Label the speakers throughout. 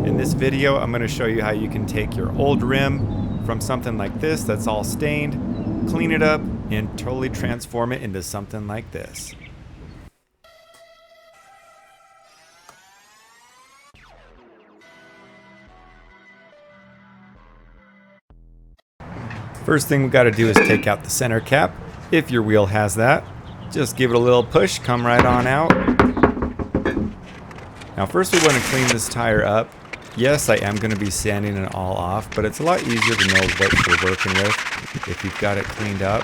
Speaker 1: In this video, I'm going to show you how you can take your old rim from something like this that's all stained, clean it up, and totally transform it into something like this. First thing we got to do is take out the center cap. If your wheel has that, just give it a little push, come right on out. Now first we want to clean this tire up. Yes, I am going to be sanding it all off, but it's a lot easier to know what you're working with if you've got it cleaned up.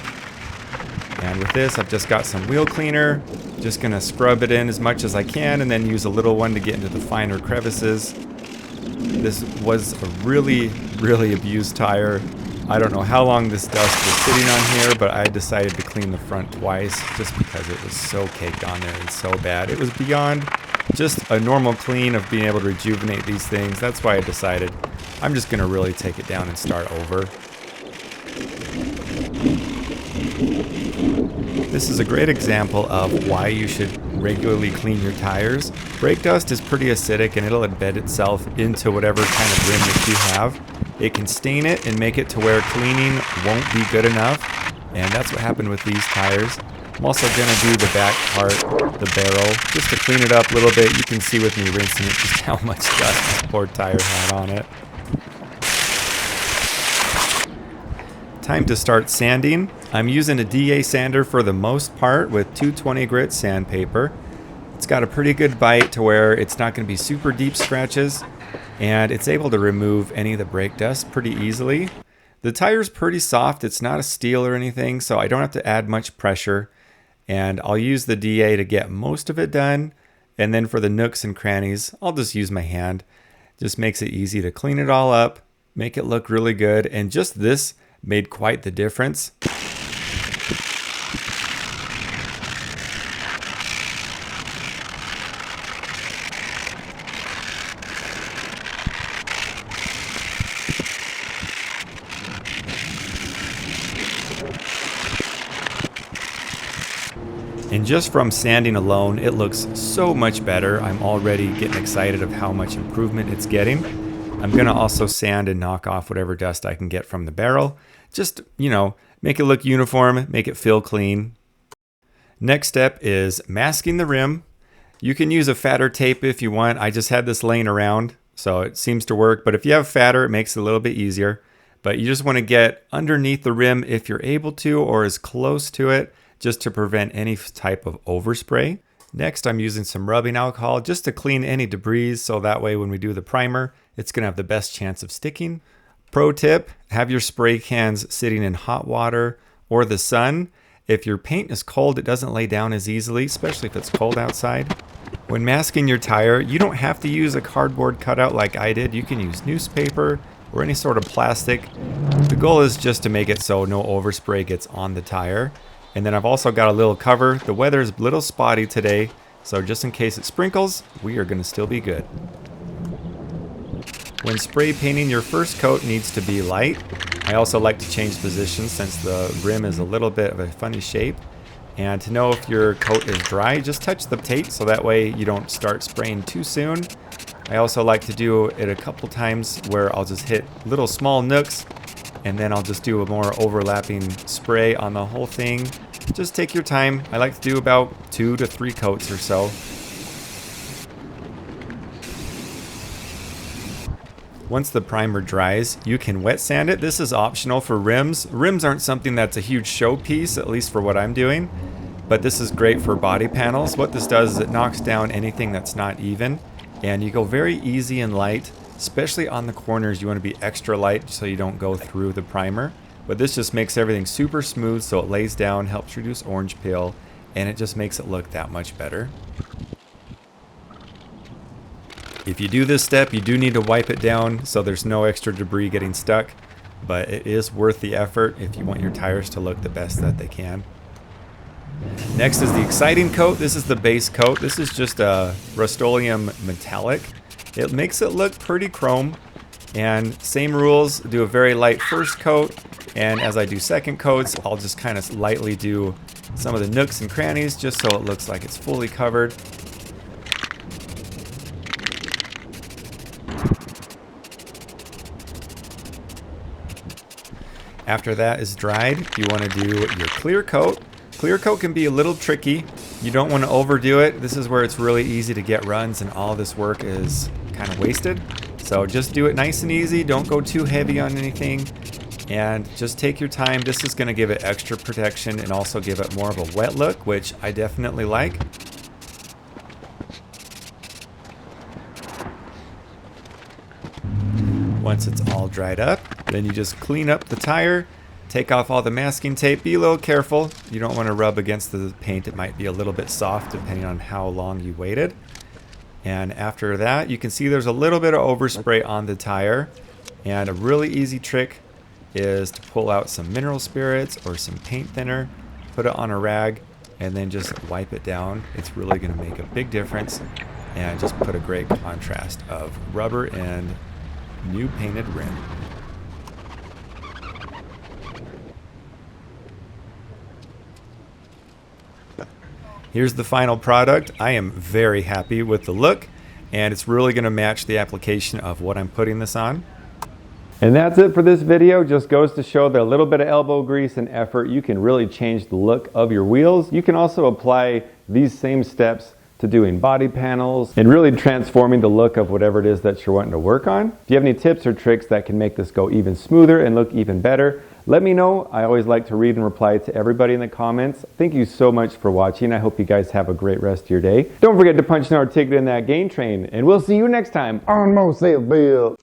Speaker 1: And with this, I've just got some wheel cleaner. Just going to scrub it in as much as I can and then use a little one to get into the finer crevices. This was a really abused tire. I don't know how long this dust was sitting on here, but I decided to clean the front twice just because it was so caked on there and so bad. It was beyond just a normal clean of being able to rejuvenate these things. That's why I decided I'm just going to really take it down and start over. This is a great example of why you should regularly clean your tires. Brake dust is pretty acidic and it'll embed itself into whatever kind of rim that you have. It can stain it and make it to where cleaning won't be good enough, and that's what happened with these tires. I'm also going to do the back part, the barrel, just to clean it up a little bit. You can see with me rinsing it just how much dust this poor tire had on it. Time to start sanding. I'm using a DA sander for the most part with 220 grit sandpaper. It's got a pretty good bite to where it's not going to be super deep scratches, and it's able to remove any of the brake dust pretty easily. The tire's pretty soft. It's not a steel or anything, so I don't have to add much pressure. And I'll use the DA to get most of it done. And then for the nooks and crannies, I'll just use my hand. Just makes it easy to clean it all up, make it look really good. And just this made quite the difference. And just from sanding alone, it looks so much better. I'm already getting excited of how much improvement it's getting. I'm gonna also sand and knock off whatever dust I can get from the barrel. Just, make it look uniform, make it feel clean. Next step is masking the rim. You can use a fatter tape if you want. I just had this laying around, so it seems to work. But if you have fatter, it makes it a little bit easier. But you just wanna get underneath the rim if you're able to, or as close to it, just to prevent any type of overspray. Next, I'm using some rubbing alcohol just to clean any debris, so that way when we do the primer, it's gonna have the best chance of sticking. Pro tip, have your spray cans sitting in hot water or the sun. If your paint is cold, it doesn't lay down as easily, especially if it's cold outside. When masking your tire, you don't have to use a cardboard cutout like I did. You can use newspaper or any sort of plastic. The goal is just to make it so no overspray gets on the tire. And then I've also got a little cover. The weather's a little spotty today, so just in case it sprinkles, we are going to still be good. When spray painting, your first coat needs to be light. I also like to change positions since the rim is a little bit of a funny shape. And to know if your coat is dry, just touch the tape so that way you don't start spraying too soon. I also like to do it a couple times where I'll just hit little small nooks, and then I'll just do a more overlapping spray on the whole thing. Just take your time. I like to do about 2 to 3 coats or so. Once the primer dries, you can wet sand it. This is optional for rims. Rims aren't something that's a huge showpiece, at least for what I'm doing, but this is great for body panels. What this does is it knocks down anything that's not even, and you go very easy and light. Especially on the corners, you want to be extra light so you don't go through the primer. But this just makes everything super smooth so it lays down, helps reduce orange peel, and it just makes it look that much better. If you do this step, you do need to wipe it down so there's no extra debris getting stuck, but it is worth the effort if you want your tires to look the best that they can. Next is the exciting coat. This is the base coat. This is just a Rust-Oleum metallic. It makes it look pretty chrome, and same rules, do a very light first coat, and as I do second coats, I'll just kind of lightly do some of the nooks and crannies just so it looks like it's fully covered. After that is dried, you want to do your clear coat. Clear coat can be a little tricky. You don't want to overdo it. This is where it's really easy to get runs and all this work is kind of wasted. So just do it nice and easy. Don't go too heavy on anything. And just take your time. This is going to give it extra protection and also give it more of a wet look, which I definitely like. Once it's all dried up, then you just clean up the tire. Take off all the masking tape. Be a little careful. You don't want to rub against the paint. It might be a little bit soft depending on how long you waited. And after that, you can see there's a little bit of overspray on the tire. And a really easy trick is to pull out some mineral spirits or some paint thinner, put it on a rag, and then just wipe it down. It's really going to make a big difference and just put a great contrast of rubber and new painted rim. Here's the final product. I am very happy with the look, and it's really going to match the application of what I'm putting this on. And that's it for this video. Just goes to show that a little bit of elbow grease and effort, you can really change the look of your wheels. You can also apply these same steps to doing body panels and really transforming the look of whatever it is that you're wanting to work on. If you have any tips or tricks that can make this go even smoother and look even better, let me know. I always like to read and reply to everybody in the comments. Thank you so much for watching. I hope you guys have a great rest of your day. Don't forget to punch in our ticket in that gain train, and we'll see you next time on Mo Sales Build.